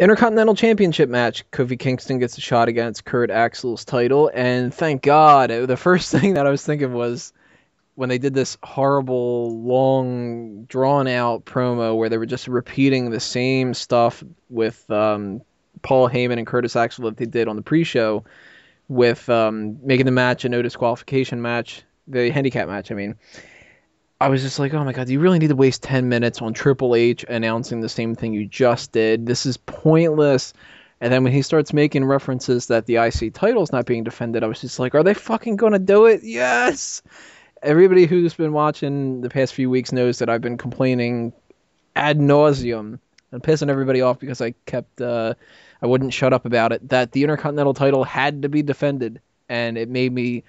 Intercontinental Championship match. Kofi Kingston gets a shot against Kurt Axel's title, and thank God, the first thing that I was thinking was when they did this horrible, long, drawn-out promo where they were just repeating the same stuff with Paul Heyman and Curtis Axel that they did on the pre-show with making the match a no disqualification match, the handicap match, I mean. I was just like, oh my God, do you really need to waste 10 minutes on Triple H announcing the same thing you just did? This is pointless. And then when he starts making references that the IC title's not being defended, I was just like, are they fucking going to do it? Yes! Everybody who's been watching the past few weeks knows that I've been complaining ad nauseum and pissing everybody off because I wouldn't shut up about it, that the Intercontinental title had to be defended. And it made me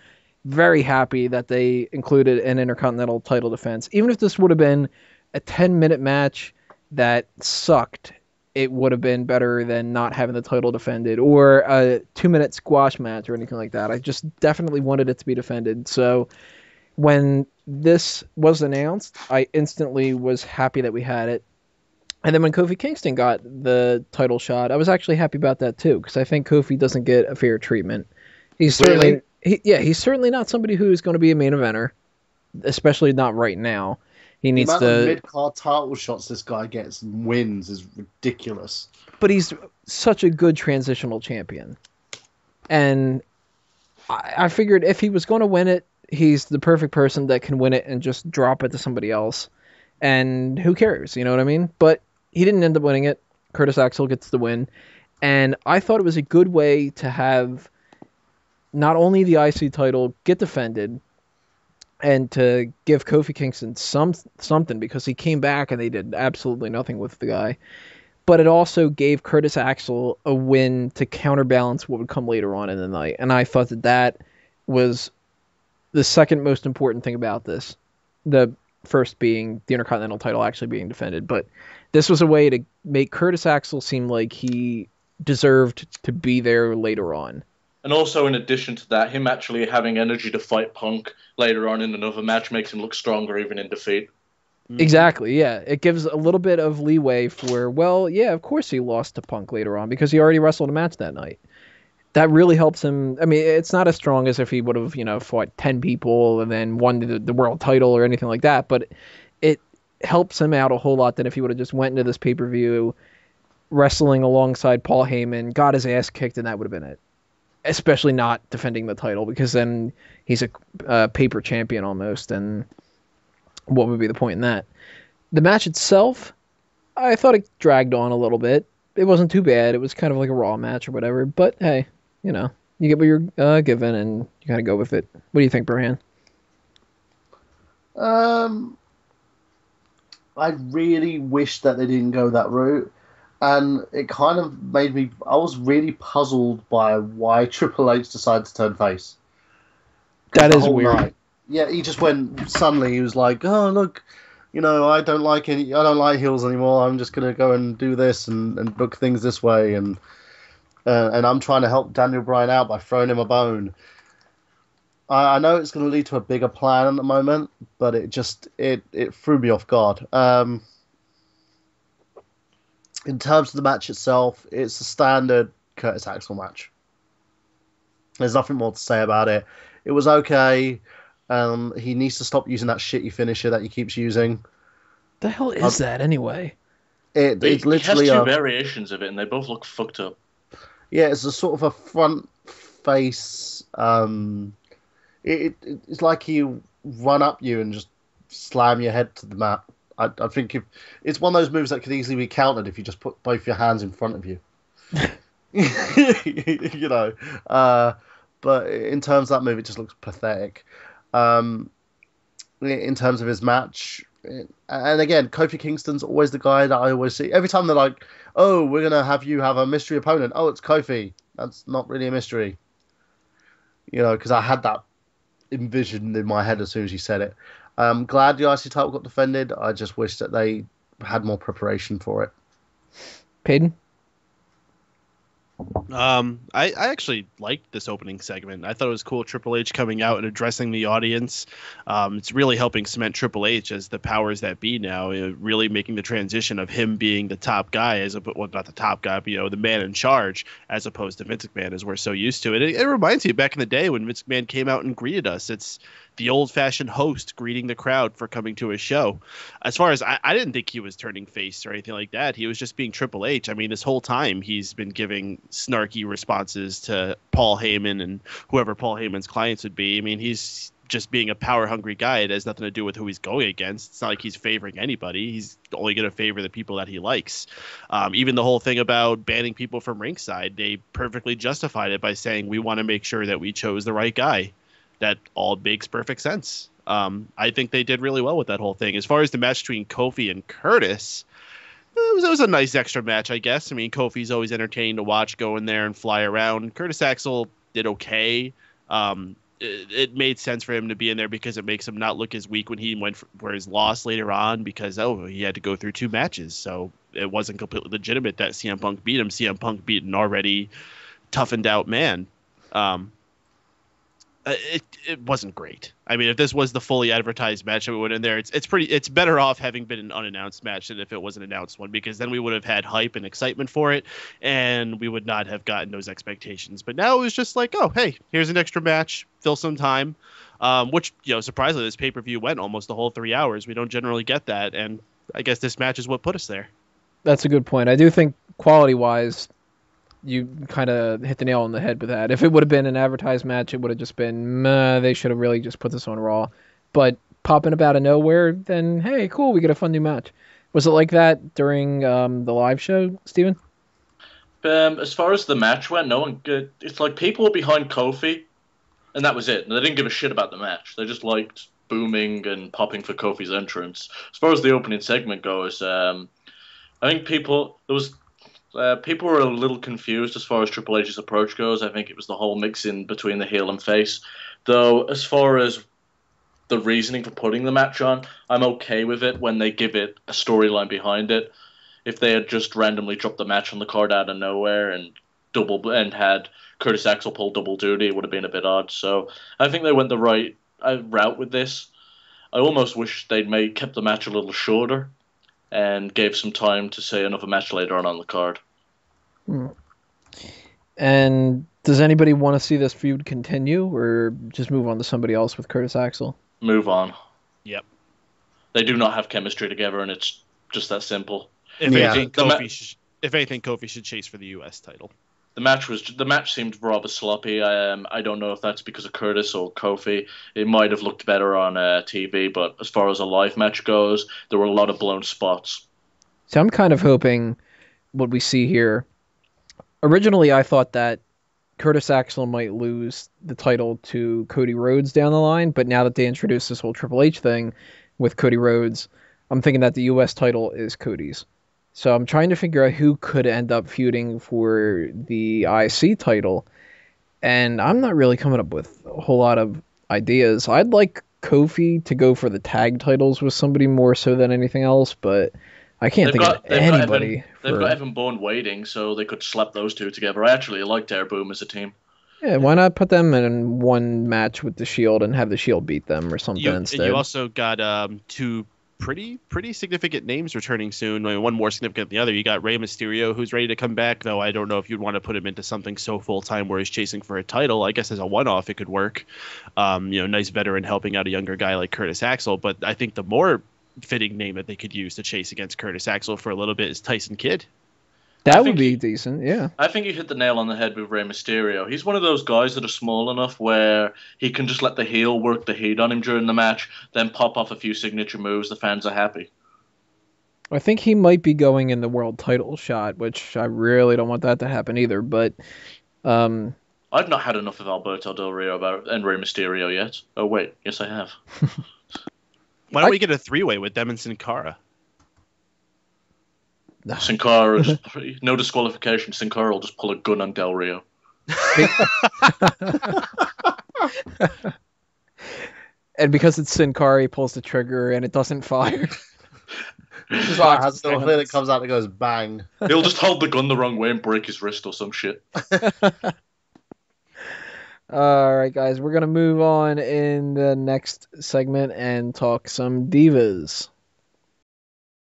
very happy that they included an Intercontinental title defense. Even if this would have been a 10-minute match that sucked, it would have been better than not having the title defended, or a 2-minute squash match or anything like that. I just definitely wanted it to be defended. So when this was announced, I instantly was happy that we had it. And then when Kofi Kingston got the title shot, I was actually happy about that too, because I think Kofi doesn't get a fair treatment. He's certainly... he's certainly not somebody who's going to be a main eventer, especially not right now. He needs the amount of mid-card title shots this guy gets and wins is ridiculous. But he's such a good transitional champion. And I figured if he was going to win it, he's the perfect person that can win it and just drop it to somebody else. And who cares, you know what I mean? But he didn't end up winning it. Curtis Axel gets the win. And I thought it was a good way to have not only the IC title get defended and to give Kofi Kingston something, because he came back and they did absolutely nothing with the guy, but it also gave Curtis Axel a win to counterbalance what would come later on in the night. And I thought that was the second most important thing about this. The first being the Intercontinental title actually being defended, but this was a way to make Curtis Axel seem like he deserved to be there later on. And also, in addition to that, him actually having energy to fight Punk later on in another match makes him look stronger even in defeat. Exactly, yeah. It gives a little bit of leeway for, well, yeah, of course he lost to Punk later on because he already wrestled a match that night. That really helps him. I mean, it's not as strong as if he would have, fought 10 people and then won the world title or anything like that, but it helps him out a whole lot than if he would have just went into this pay-per-view wrestling alongside Paul Heyman, got his ass kicked, and that would have been it. Especially not defending the title, because then he's a paper champion almost, and what would be the point in that? The match itself, I thought it dragged on a little bit. It wasn't too bad. It was kind of like a Raw match or whatever, but hey, you get what you're given, and you kind of go with it. What do you think, Brian? I really wish that they didn't go that route. And it kind of made me... I was really puzzled by why Triple H decided to turn face. That is weird. Night. Yeah, he just went... Suddenly, he was like, oh, look, I don't like heels anymore. I'm just going to go and do this and book things this way. And I'm trying to help Daniel Bryan out by throwing him a bone. I know it's going to lead to a bigger plan at the moment, but it threw me off guard. In terms of the match itself, it's a standard Curtis Axel match. There's nothing more to say about it. It was okay. He needs to stop using that shitty finisher that he keeps using. The hell is that anyway? It's literally he has two variations of it, and they both look fucked up. Yeah, it's a sort of a front face. It's like he run up you and just slam your head to the mat. I think it's one of those moves that could easily be countered if you just put both your hands in front of you. But in terms of that move, it just looks pathetic. In terms of his match, and again, Kofi Kingston's always the guy that I always see. Every time they're like, oh, we're going to have you have a mystery opponent. Oh, it's Kofi. That's not really a mystery. Because I had that envisioned in my head as soon as you said it. I'm glad the IC title got defended. I just wish that they had more preparation for it. Peyton? I actually liked this opening segment. I thought it was cool. Triple H coming out and addressing the audience. It's really helping cement Triple H as the powers that be now. Really making the transition of him being the top guy well, not the top guy, but the man in charge, as opposed to Vince McMahon, as we're so used to it. It reminds you back in the day when Vince McMahon came out and greeted us. It's the old-fashioned host greeting the crowd for coming to his show. As far as I didn't think he was turning face or anything like that. He was just being Triple H. I mean, this whole time he's been giving snarky responses to Paul Heyman and whoever Paul Heyman's clients would be. I mean, he's just being a power-hungry guy. It has nothing to do with who he's going against. It's not like he's favoring anybody. He's only going to favor the people that he likes. Even the whole thing about banning people from ringside, they perfectly justified it by saying we want to make sure that we chose the right guy. That all makes perfect sense. I think they did really well with that whole thing. As far as the match between Kofi and Curtis, it was a nice extra match, I guess. I mean, Kofi's always entertaining to watch, go in there and fly around. Curtis Axel did okay. It made sense for him to be in there because it makes him not look as weak when he went for his loss later on because, he had to go through 2 matches. So it wasn't completely legitimate that CM Punk beat him. CM Punk beat an already toughened out man. It wasn't great. I mean, if this was the fully advertised match that we went in there, it's better off having been an unannounced match than if it was an announced one, because then we would have had hype and excitement for it, and we would not have gotten those expectations. But now it was just like, oh, hey, here's an extra match, fill some time, which, surprisingly, this pay-per-view went almost the whole 3 hours. We don't generally get that, and I guess this match is what put us there. That's a good point. I do think quality-wise, you kind of hit the nail on the head with that. If it would have been an advertised match, it would have just been, they should have really just put this on Raw. But popping up out of nowhere, then, hey, cool, we get a fun new match. Was it like that during the live show, Steven? As far as the match went, no one good. It's like people were behind Kofi, and that was it. They didn't give a shit about the match. They just liked booming and popping for Kofi's entrance. As far as the opening segment goes, I think people were a little confused as far as Triple H's approach goes. I think it was the whole mixing between the heel and face. Though, as far as the reasoning for putting the match on, I'm okay with it when they give it a storyline behind it. If they had just randomly dropped the match on the card out of nowhere and had Curtis Axel pull double duty, it would have been a bit odd. So I think they went the right route with this. I almost wish they'd kept the match a little shorter and gave some time to say another match later on the card. And does anybody want to see this feud continue, or just move on to somebody else with Curtis Axel? Move on. Yep. They do not have chemistry together, and it's just that simple. If anything, Kofi should chase for the U.S. title. The match seemed rather sloppy. I don't know if that's because of Curtis or Kofi. It might have looked better on TV, but as far as a live match goes, there were a lot of blown spots. So I'm kind of hoping what we see here. Originally, I thought that Curtis Axel might lose the title to Cody Rhodes down the line, but now that they introduced this whole Triple H thing with Cody Rhodes, I'm thinking that the U.S. title is Cody's. So I'm trying to figure out who could end up feuding for the IC title, and I'm not really coming up with a whole lot of ideas. I'd like Kofi to go for the tag titles with somebody more so than anything else, but I can't think of anybody. They've got Evan Bourne waiting, so they could slap those two together. I actually liked Air Boom as a team. Yeah, why not put them in one match with the Shield and have the Shield beat them or something instead? And you also got two pretty significant names returning soon. I mean, one more significant than the other. You got Rey Mysterio, who's ready to come back, though I don't know if you'd want to put him into something so full-time where he's chasing for a title. I guess as a one-off it could work. Nice veteran helping out a younger guy like Curtis Axel, but I think the more fitting name that they could use to chase against Curtis Axel for a little bit is Tyson Kidd. That would be decent, yeah. I think you hit the nail on the head with Rey Mysterio. He's one of those guys that are small enough where he can just let the heel work the heat on him during the match, then pop off a few signature moves. The fans are happy. I think he might be going in the world title shot, which I really don't want that to happen either, but... I've not had enough of Alberto Del Rio and Rey Mysterio yet. Oh, wait. Yes, I have. Why don't we get a three-way with them and Sin Cara? Sin Cara, no disqualification. Sin Cara will just pull a gun on Del Rio. And because it's Sin Cara, he pulls the trigger and it doesn't fire. Just Smark watch has a little thing that comes out that goes bang. He'll just hold the gun the wrong way and break his wrist or some shit. All right, guys, we're gonna move on in the next segment and talk some divas.